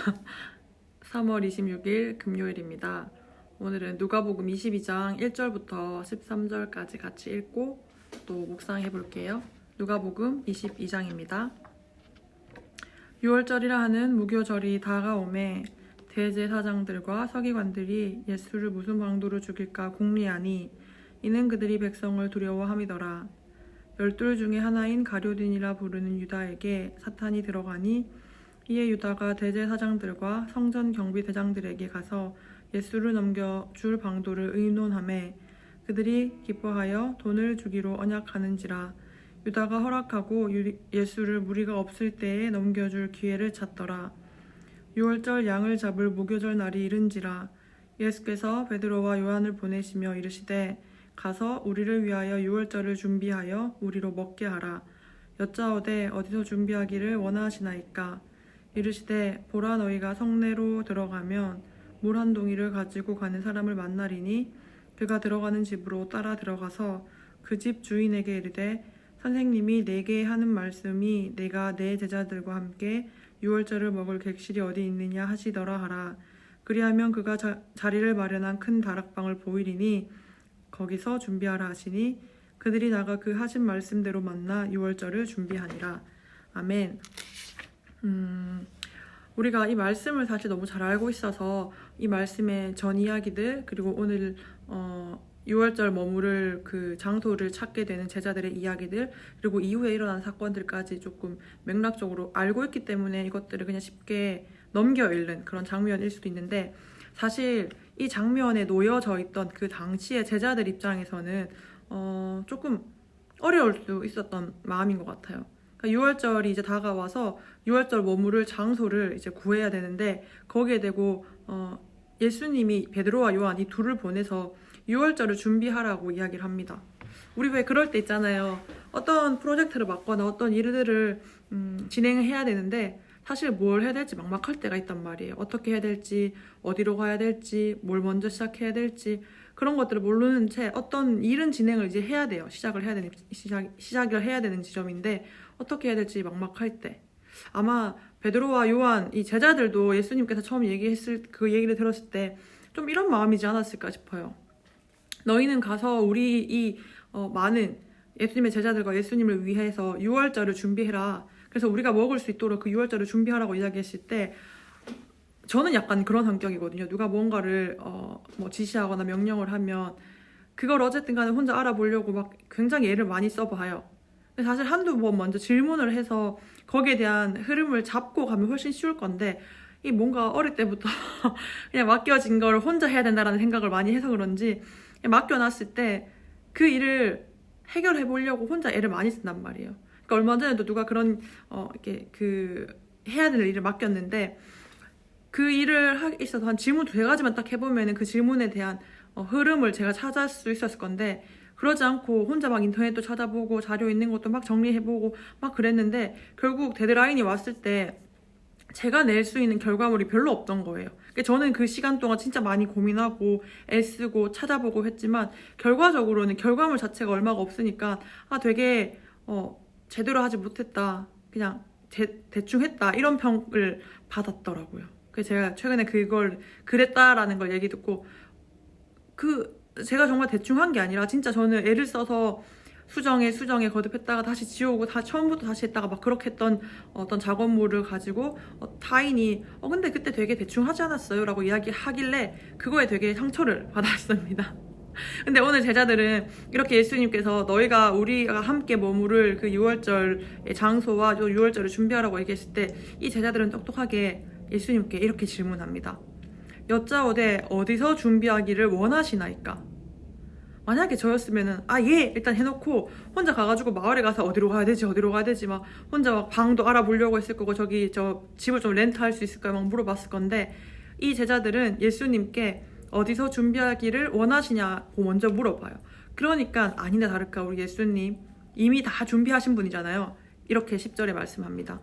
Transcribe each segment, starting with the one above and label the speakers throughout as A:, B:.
A: 3월 26일 금요일입니다. 오늘은 누가복음 22장 1절부터 13절까지 같이 읽고 또 묵상해 볼게요. 누가복음 22장입니다. 6월절이라 하는 무교절이 다가오매 대제사장들과 서기관들이 예수를 무슨 방도로 죽일까 궁리하니 이는 그들이 백성을 두려워함이더라. 12 중에 하나인 가룟인이라 부르는 유다에게 사탄이 들어가니 이에 유다가 대제사장들과 성전 경비대장들에게 가서 예수를 넘겨줄 방도를 의논하매 그들이 기뻐하여 돈을 주기로 언약하는지라. 유다가 허락하고 예수를 무리가 없을 때에 넘겨줄 기회를 찾더라. 6월절 양을 잡을 무교절 날이 이른지라. 예수께서 베드로와 요한을 보내시며 이르시되 가서 우리를 위하여 6월절을 준비하여 우리로 먹게 하라. 여짜오되 어디서 준비하기를 원하시나이까. 이르시되 보라, 너희가 성내로 들어가면 물 한 동이를 가지고 가는 사람을 만나리니 그가 들어가는 집으로 따라 들어가서 그 집 주인에게 이르되 선생님이 내게 하는 말씀이 내가 내 제자들과 함께 6월절을 먹을 객실이 어디 있느냐 하시더라 하라. 그리하면 그가 자리를 마련한 큰 다락방을 보이리니 거기서 준비하라 하시니 그들이 나가 그 하신 말씀대로 만나 6월절을 준비하니라. 아멘. 우리가 이 말씀을 사실 너무 잘 알고 있어서 이 말씀의 전 이야기들 그리고 오늘 6월절 머무를 그 장소를 찾게 되는 제자들의 이야기들 그리고 이후에 일어난 사건들까지 조금 맥락적으로 알고 있기 때문에 이것들을 그냥 쉽게 넘겨 읽는 그런 장면일 수도 있는데, 사실 이 장면에 놓여져 있던 그 당시의 제자들 입장에서는 조금 어려울 수 있었던 마음인 것 같아요. 6월절이 이제 다가와서 6월절 머무를 장소를 이제 구해야 되는데 거기에 대고 예수님이 베드로와 요한 이 둘을 보내서 6월절을 준비하라고 이야기를 합니다. 우리 왜 그럴 때 있잖아요. 어떤 프로젝트를 맡거나 어떤 일들을 진행해야 되는데 사실 뭘 해야 될지 막막할 때가 있단 말이에요. 어떻게 해야 될지, 어디로 가야 될지, 뭘 먼저 시작해야 될지 그런 것들을 모르는 채 어떤 일은 진행을 이제 해야 돼요. 시작을 해야 되는 지점인데 어떻게 해야 될지 막막할 때 아마 베드로와 요한 이 제자들도 예수님께서 처음 얘기했을 그 얘기를 들었을 때 좀 이런 마음이지 않았을까 싶어요. 너희는 가서 우리 이 많은 예수님의 제자들과 예수님을 위해서 6월절을 준비해라. 그래서 우리가 먹을 수 있도록 그 6월절을 준비하라고 이야기했을 때 저는 약간 그런 성격이거든요. 누가 뭔가를 뭐 지시하거나 명령을 하면 그걸 어쨌든 간에 혼자 알아보려고 막 굉장히 애를 많이 써봐요. 근데 사실 한두 번 먼저 질문을 해서 거기에 대한 흐름을 잡고 가면 훨씬 쉬울 건데 이 뭔가 어릴 때부터 그냥 맡겨진 걸 혼자 해야 된다라는 생각을 많이 해서 그런지 맡겨놨을 때 그 일을 해결해 보려고 혼자 애를 많이 쓴단 말이에요. 그러니까 얼마 전에도 누가 그런 이렇게 그 해야 될 일을 맡겼는데 그 일을 하기 있어서 한 질문 2가지만 딱 해보면은 그 질문에 대한 흐름을 제가 찾을 수 있었을 건데 그러지 않고 혼자 막 인터넷도 찾아보고 자료 있는 것도 막 정리해보고 막 그랬는데 결국 데드라인이 왔을 때 제가 낼 수 있는 결과물이 별로 없던 거예요. 저는 그 시간 동안 진짜 많이 고민하고 애쓰고 찾아보고 했지만 결과적으로는 결과물 자체가 얼마가 없으니까 되게 제대로 하지 못했다, 그냥 대충 했다 이런 평을 받았더라고요. 그래서 제가 최근에 그걸 그랬다라는 걸 얘기 듣고 제가 정말 대충 한 게 아니라 진짜 저는 애를 써서 수정에 거듭했다가 다시 지우고 처음부터 다시 했다가 막 그렇게 했던 어떤 작업물을 가지고 타인이 근데 그때 되게 대충 하지 않았어요? 라고 이야기하길래 그거에 되게 상처를 받았습니다. 근데 오늘 제자들은 이렇게 예수님께서 너희가 우리가 함께 머무를 그 6월절의 장소와 6월절을 준비하라고 얘기했을 때 이 제자들은 똑똑하게 예수님께 이렇게 질문합니다. 여짜오되 어디서 준비하기를 원하시나이까? 만약에 저였으면은 예 일단 해놓고 혼자 가가지고 마을에 가서 어디로 가야 되지 막 혼자 막 방도 알아보려고 했을 거고 저기 저 집을 좀 렌트할 수 있을까요 막 물어봤을 건데 이 제자들은 예수님께 어디서 준비하기를 원하시냐고 먼저 물어봐요. 그러니까 아니나 다를까 우리 예수님 이미 다 준비하신 분이잖아요. 이렇게 10절에 말씀합니다.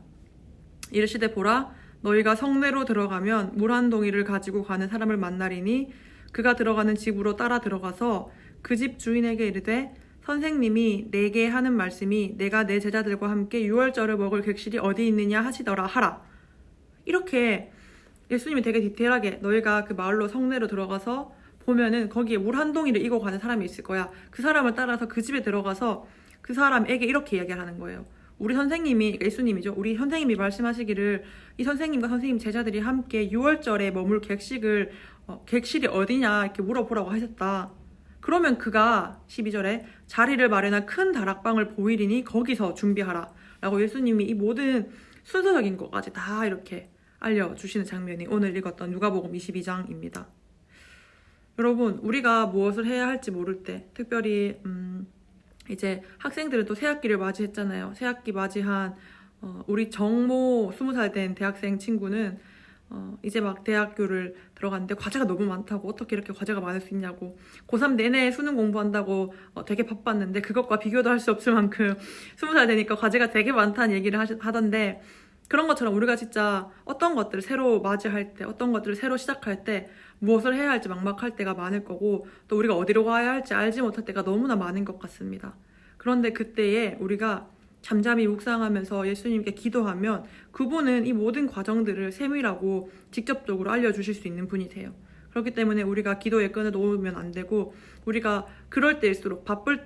A: 이르시되 보라, 너희가 성내로 들어가면 물 한 동이를 가지고 가는 사람을 만나리니 그가 들어가는 집으로 따라 들어가서 그 집 주인에게 이르되 선생님이 내게 하는 말씀이 내가 내 제자들과 함께 6월절을 먹을 객실이 어디 있느냐 하시더라 하라. 이렇게 예수님이 되게 디테일하게 너희가 그 마을로 성내로 들어가서 보면은 거기에 물 한 동이를 이고 가는 사람이 있을 거야. 그 사람을 따라서 그 집에 들어가서 그 사람에게 이렇게 이야기를 하는 거예요. 우리 선생님이, 예수님이죠. 우리 선생님이 말씀하시기를 이 선생님과 선생님 제자들이 함께 6월절에 머물 객실이 어디냐 이렇게 물어보라고 하셨다. 그러면 그가 12절에 자리를 마련한 큰 다락방을 보이리니 거기서 준비하라 라고 예수님이 이 모든 순서적인 것까지 다 이렇게 알려주시는 장면이 오늘 읽었던 누가복음 22장입니다. 여러분, 우리가 무엇을 해야 할지 모를 때, 특별히 이제 학생들은 또 새학기를 맞이했잖아요. 새학기 맞이한 우리 정모 20살 된 대학생 친구는 이제 막 대학교를 들어갔는데 과제가 너무 많다고, 어떻게 이렇게 과제가 많을 수 있냐고, 고3 내내 수능 공부한다고 되게 바빴는데 그것과 비교도 할 수 없을 만큼 20살 되니까 과제가 되게 많다는 얘기를 하던데, 그런 것처럼 우리가 진짜 어떤 것들을 새로 맞이할 때, 어떤 것들을 새로 시작할 때 무엇을 해야 할지 막막할 때가 많을 거고, 또 우리가 어디로 가야 할지 알지 못할 때가 너무나 많은 것 같습니다. 그런데 그때에 우리가 잠잠히 묵상하면서 예수님께 기도하면 그분은 이 모든 과정들을 세밀하고 직접적으로 알려주실 수 있는 분이세요. 그렇기 때문에 우리가 기도의 끈을 놓으면 안 되고, 우리가 그럴 때일수록, 바쁠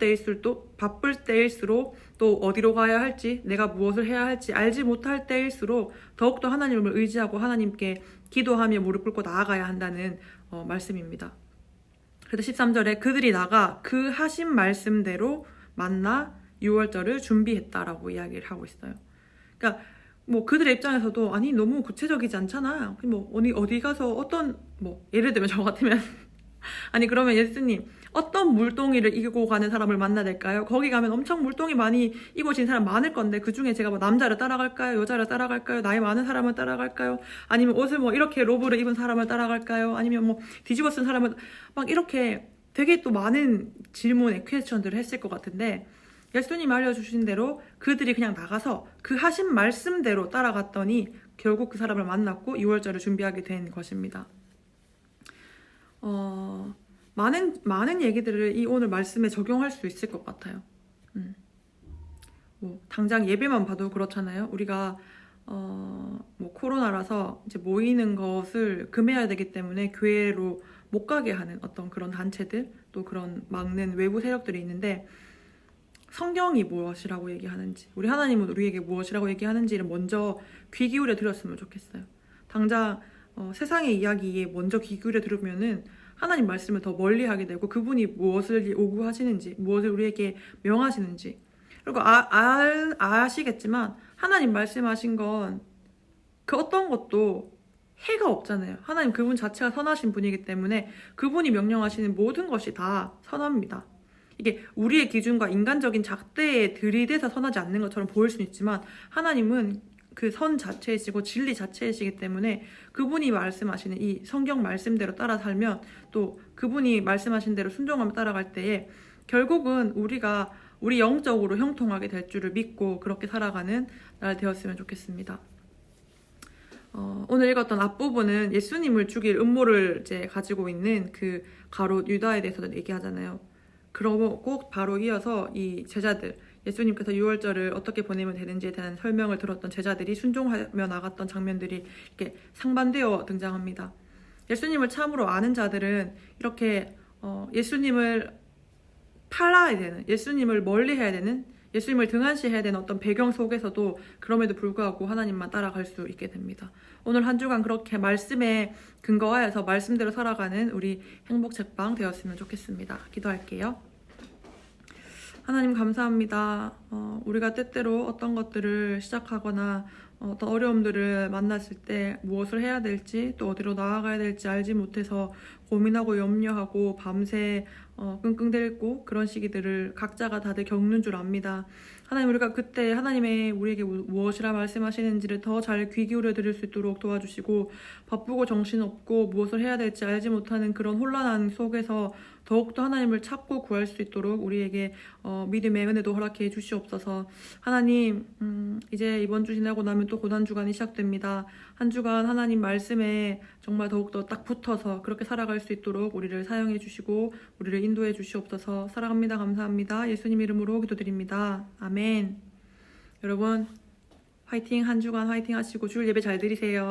A: 때일수록 또 어디로 가야 할지, 내가 무엇을 해야 할지 알지 못할 때일수록 더욱더 하나님을 의지하고 하나님께 기도하며 무릎 꿇고 나아가야 한다는 말씀입니다. 그래서 13절에 그들이 나가 그 하신 말씀대로 만나 6월절을 준비했다라고 이야기를 하고 있어요. 그러니까 뭐 그들의 입장에서도 아니 너무 구체적이지 않잖아. 뭐 어디 가서 예를 들면 저 같으면 아니 그러면 예수님 어떤 물동이를 이고 가는 사람을 만나야 될까요? 거기 가면 엄청 물동이 많이 이고진 사람 많을 건데 그 중에 제가 뭐 남자를 따라갈까요? 여자를 따라갈까요? 나이 많은 사람을 따라갈까요? 아니면 옷을 뭐 이렇게 로브를 입은 사람을 따라갈까요? 아니면 뭐 뒤집어 쓴 사람을, 막 이렇게 되게 또 많은 질문에 퀘스천들을 했을 것 같은데, 예수님이 알려주신 대로 그들이 그냥 나가서 그 하신 말씀대로 따라갔더니 결국 그 사람을 만났고 6월절을 준비하게 된 것입니다. 많은 얘기들을 이 오늘 말씀에 적용할 수 있을 것 같아요. 뭐 당장 예배만 봐도 그렇잖아요. 우리가 뭐 코로나라서 이제 모이는 것을 금해야 되기 때문에 교회로 못 가게 하는 어떤 그런 단체들, 또 그런 막는 외부 세력들이 있는데, 성경이 무엇이라고 얘기하는지, 우리 하나님은 우리에게 무엇이라고 얘기하는지를 먼저 귀 기울여 들었으면 좋겠어요. 당장 세상의 이야기에 먼저 귀 기울여 들으면은 하나님 말씀을 더 멀리 하게 되고, 그분이 무엇을 요구하시는지, 무엇을 우리에게 명하시는지, 그리고 아시겠지만 하나님 말씀하신 건 그 어떤 것도 해가 없잖아요. 하나님 그분 자체가 선하신 분이기 때문에 그분이 명령하시는 모든 것이 다 선합니다. 이게 우리의 기준과 인간적인 잣대에 들이대서 선하지 않는 것처럼 보일 수는 있지만, 하나님은 그 선 자체이시고 진리 자체이시기 때문에 그분이 말씀하시는 이 성경 말씀대로 따라 살면, 또 그분이 말씀하신 대로 순종하며 따라갈 때에 결국은 우리 영적으로 형통하게 될 줄을 믿고 그렇게 살아가는 날 되었으면 좋겠습니다. 오늘 읽었던 앞부분은 예수님을 죽일 음모를 이제 가지고 있는 그 가롯 유다에 대해서 얘기하잖아요. 그러고 바로 이어서 이 제자들, 예수님께서 6월절을 어떻게 보내면 되는지에 대한 설명을 들었던 제자들이 순종하며 나갔던 장면들이 이렇게 상반되어 등장합니다. 예수님을 참으로 아는 자들은 이렇게 예수님을 팔아야 되는, 예수님을 멀리해야 되는, 예수님을 등한시해야 되는 어떤 배경 속에서도 그럼에도 불구하고 하나님만 따라갈 수 있게 됩니다. 오늘 한 주간 그렇게 말씀에 근거하여서 말씀대로 살아가는 우리 행복책방 되었으면 좋겠습니다. 기도할게요. 하나님 감사합니다. 우리가 때때로 어떤 것들을 시작하거나 어떤 어려움들을 만났을 때 무엇을 해야 될지, 또 어디로 나아가야 될지 알지 못해서 고민하고 염려하고 밤새 끙끙대고 그런 시기들을 각자가 다들 겪는 줄 압니다. 하나님, 우리가 그때 하나님의 우리에게 무엇이라 말씀하시는지를 더 잘 귀 기울여 드릴 수 있도록 도와주시고, 바쁘고 정신없고 무엇을 해야 될지 알지 못하는 그런 혼란한 속에서 더욱더 하나님을 찾고 구할 수 있도록 우리에게 믿음의 은혜도 허락해 주시옵소서. 하나님, 이제 이번 주 지나고 나면 또 고난주간이 시작됩니다. 한 주간 하나님 말씀에 정말 더욱더 딱 붙어서 그렇게 살아갈 수 있도록 우리를 사용해 주시고 우리를 인도해 주시옵소서. 사랑합니다. 감사합니다. 예수님 이름으로 기도드립니다. 아멘. 여러분 화이팅, 한 주간 화이팅 하시고 주일 예배 잘 드리세요.